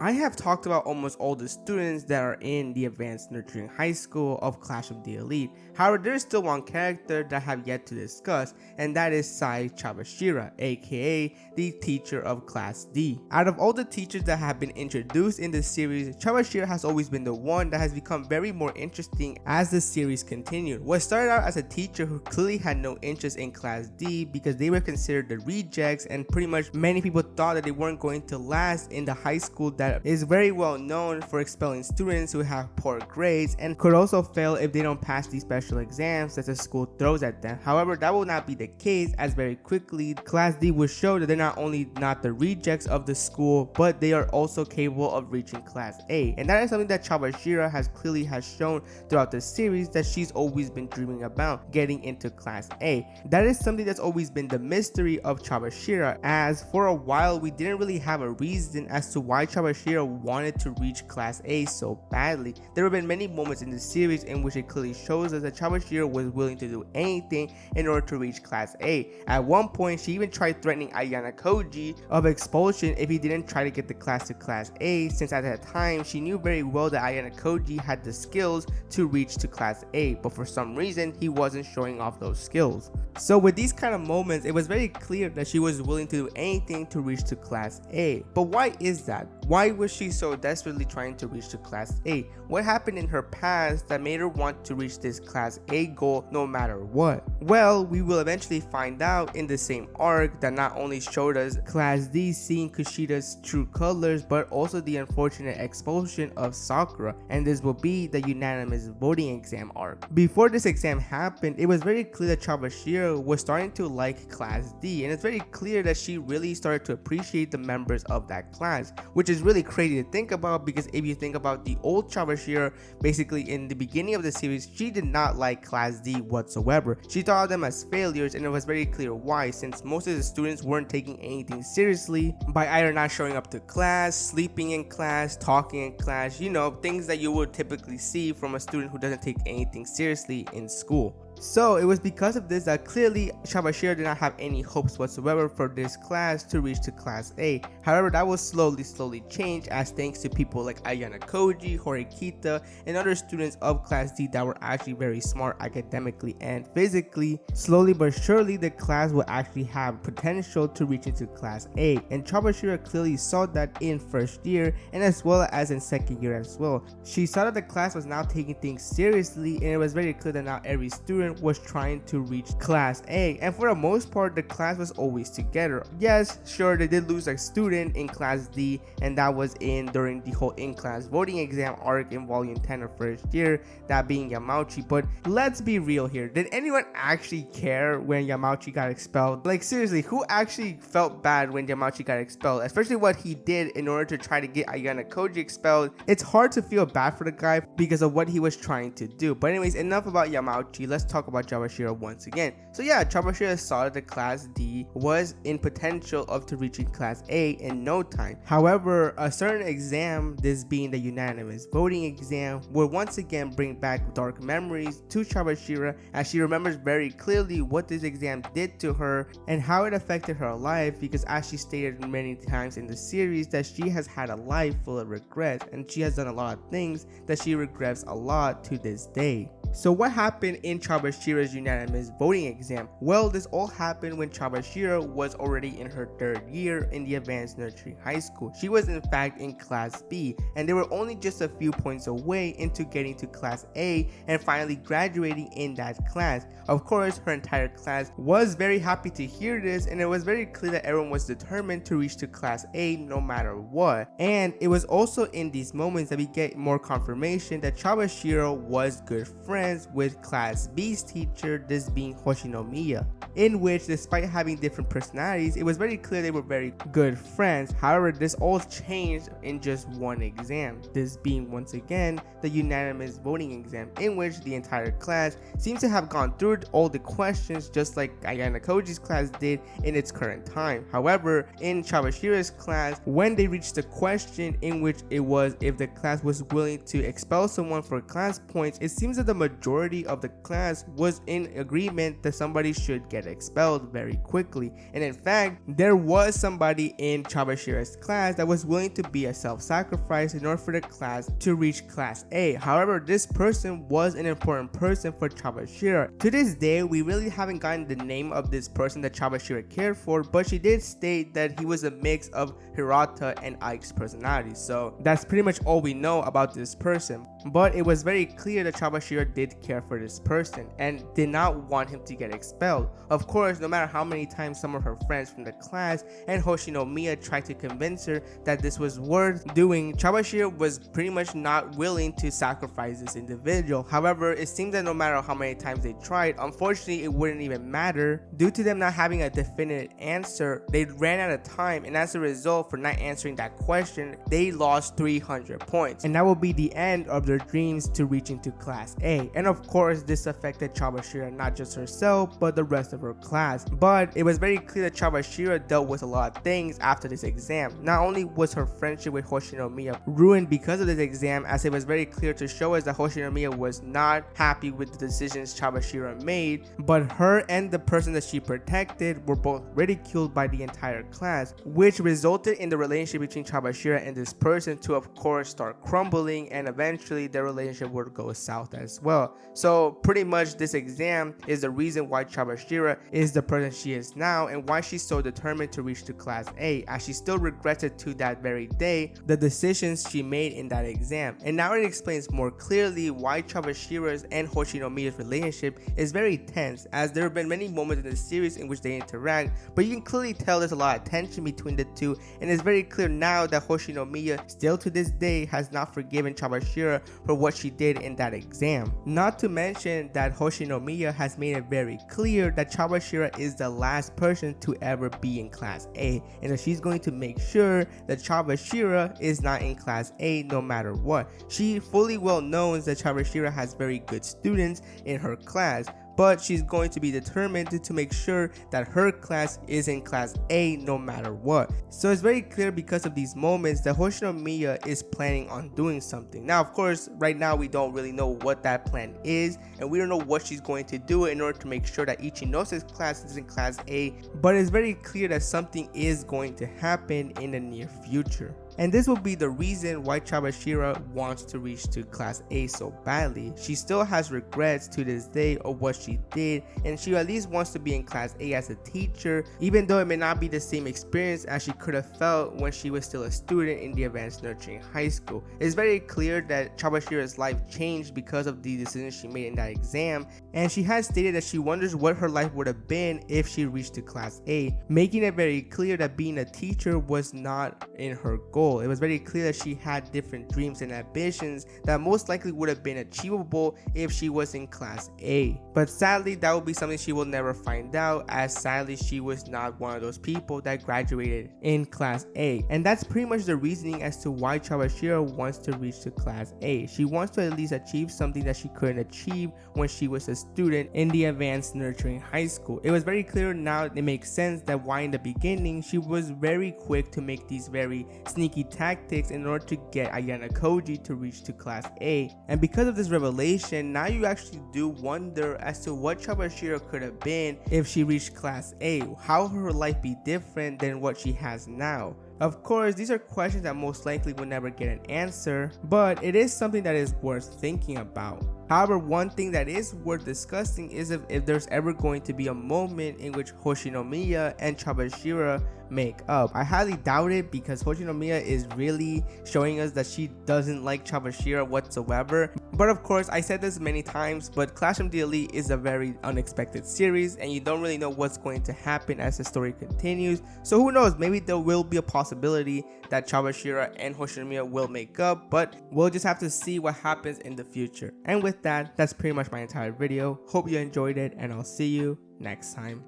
I have talked about almost all the students that are in the Advanced Nurturing High School of Clash of the Elite. However, there is still one character that I have yet to discuss, and that is Sae Chabashira, aka the teacher of Class D. Out of all the teachers that have been introduced in the series, Chabashira has always been the one that has become very more interesting as the series continued. What started out as a teacher who clearly had no interest in Class D because they were considered the rejects, and pretty much many people thought that they weren't going to last in the high school that is very well known for expelling students who have poor grades and could also fail if they don't pass these special exams that the school throws at them. However, that will not be the case, as very quickly Class D will show that they're not only not the rejects of the school, but they are also capable of reaching Class A. And that is something that Chabashira has shown throughout the series, that she's always been dreaming about getting into Class A. That is something that's always been the mystery of Chabashira, as for a while we didn't really have a reason as to why Chabashira wanted to reach Class A so badly. There have been many moments in the series in which it clearly shows us that Chabashira was willing to do anything in order to reach Class A. At one point, she even tried threatening Ayana Koji of expulsion if he didn't try to get the class to Class A, since at that time she knew very well that Ayana Koji had the skills to reach to Class A, but for some reason he wasn't showing off those skills. So with these kind of moments, it was very clear that she was willing to do anything to reach to Class A. But why is that? Why was she so desperately trying to reach to Class A? What happened in her past that made her want to reach this Class A goal no matter what? Well, we will eventually find out in the same arc that not only showed us Class D seeing Kushida's true colors, but also the unfortunate expulsion of Sakura, and this will be the unanimous voting exam arc. Before this exam happened, it was very clear that Chabashira was starting to like Class D, and it's very clear that she really started to appreciate the members of that class, which is really crazy to think about, because if you think about the old Chabashira, basically in the beginning of the series, she did not like Class D whatsoever. She thought of them as failures, and it was very clear why, since most of the students weren't taking anything seriously by either not showing up to class, sleeping in class, talking in class, you know, things that you would typically see from a student who doesn't take anything seriously in school. So it was because of this that clearly Chabashira did not have any hopes whatsoever for this class to reach to Class A. However, that will slowly change, as thanks to people like Ayana Koji, Horikita, and other students of Class D that were actually very smart academically and physically, slowly but surely the class will actually have potential to reach into Class A. And Chabashira clearly saw that in first year, and as well as in second year as well. She saw that the class was now taking things seriously, and it was very clear that now every student was trying to reach Class A, and for the most part the class was always together. Yes, sure, they did lose a student in Class D, and that was during the whole in-class voting exam arc in volume 10 of first year, that being Yamauchi. But let's be real here, did anyone actually care when Yamauchi got expelled? Like seriously, who actually felt bad when Yamauchi got expelled, especially what he did in order to try to get Ayana Koji expelled? It's hard to feel bad for the guy because of what he was trying to do. But anyways, enough about Yamauchi, let's talk about Chabashira once again. So yeah, Chabashira saw that the Class D was in potential of to reaching Class A in no time. However, a certain exam, this being the unanimous voting exam, will once again bring back dark memories to Chabashira, as she remembers very clearly what this exam did to her and how it affected her life, because as she stated many times in the series, that she has had a life full of regrets, and she has done a lot of things that she regrets a lot to this day. So what happened in Chabashira's unanimous voting exam? Well, this all happened when Chabashira was already in her third year in the Advanced Nurturing High School. She was in fact in Class B, and they were only just a few points away into getting to Class A and finally graduating in that class. Of course, her entire class was very happy to hear this, and it was very clear that everyone was determined to reach to Class A no matter what. And it was also in these moments that we get more confirmation that Chabashira was good friends with Class B's teacher, this being Hoshinomiya, in which despite having different personalities, it was very clear they were very good friends. However, this all changed in just one exam, this being once again the unanimous voting exam, in which the entire class seems to have gone through all the questions just like Ayana Koji's class did in its current time. However, in Chabashira's class, when they reached the question in which it was if the class was willing to expel someone for class points, it seems that the majority of the class was in agreement that somebody should get expelled very quickly. And in fact, there was somebody in Chabashira's class that was willing to be a self-sacrifice in order for the class to reach class A. However, this person was an important person for Chabashira. To this day, we really haven't gotten the name of this person that Chabashira cared for, but she did state that he was a mix of Hirata and Ike's personalities. So that's pretty much all we know about this person. But it was very clear that Chabashira did care for this person and did not want him to get expelled. Of course, no matter how many times some of her friends from the class and Hoshinomiya tried to convince her that this was worth doing, Chabashira was pretty much not willing to sacrifice this individual. However, it seemed that no matter how many times they tried, unfortunately it wouldn't even matter. Due to them not having a definite answer, they ran out of time, and as a result, for not answering that question, they lost 300 points. And that will be the end of their dreams to reaching to class A. And of course, this affected Chabashira, not just herself, but the rest of her class. But it was very clear that Chabashira dealt with a lot of things after this exam. Not only was her friendship with Hoshinomiya ruined because of this exam, as it was very clear to show us that Hoshinomiya was not happy with the decisions Chabashira made, but her and the person that she protected were both ridiculed by the entire class, which resulted in the relationship between Chabashira and this person to of course start crumbling, and eventually their relationship would go south as well. So pretty much this exam is the reason why Chabashira is the person she is now, and why she's so determined to reach to class A, as she still regretted to that very day the decisions she made in that exam. And now it explains more clearly why Chabashira's and Hoshinomiya's relationship is very tense, as there have been many moments in the series in which they interact, but you can clearly tell there's a lot of tension between the two, and it's very clear now that Hoshinomiya still to this day has not forgiven Chabashira for what she did in that exam. Not to mention that Hoshinomiya has made it very clear that Chabashira is the last person to ever be in class A, and that she's going to make sure that Chabashira is not in class A no matter what. She fully well knows that Chabashira has very good students in her class, but she's going to be determined to make sure that her class is in class A no matter what. So it's very clear because of these moments that Hoshinomiya is planning on doing something. Now, of course, right now we don't really know what that plan is, and we don't know what she's going to do in order to make sure that Ichinose class is in class A, but it's very clear that something is going to happen in the near future. And this will be the reason why Chabashira wants to reach to class A so badly. She still has regrets to this day of what she did, and she at least wants to be in class A as a teacher, even though it may not be the same experience as she could have felt when she was still a student in the advanced nurturing high school. It's very clear that Chabashira's life changed because of the decisions she made in that exam, and she has stated that she wonders what her life would have been if she reached to class A, making it very clear that being a teacher was not in her goal. It was very clear that she had different dreams and ambitions that most likely would have been achievable if she was in class A. But sadly, that will be something she will never find out, as sadly she was not one of those people that graduated in class A. And that's pretty much the reasoning as to why Chabashira wants to reach to class A. She wants to at least achieve something that she couldn't achieve when she was a student in the advanced nurturing high school. It was very clear now, it makes sense that why in the beginning she was very quick to make these very sneaky tactics in order to get Ayana Koji to reach to class A. And because of this revelation, now you actually do wonder as to what Chabashira could have been if she reached class A. How would her life be different than what she has now? Of course, these are questions that most likely will never get an answer, but it is something that is worth thinking about. However, one thing that is worth discussing is if there's ever going to be a moment in which Hoshinomiya and Chabashira make up. I highly doubt it, because Hoshinomiya is really showing us that she doesn't like Chabashira whatsoever. But of course, I said this many times, but Clash of the Elite is a very unexpected series, and you don't really know what's going to happen as the story continues. So who knows, maybe there will be a possibility that Chabashira and Hoshinomiya will make up, but we'll just have to see what happens in the future. And with that, that's pretty much my entire video. Hope you enjoyed it, and I'll see you next time.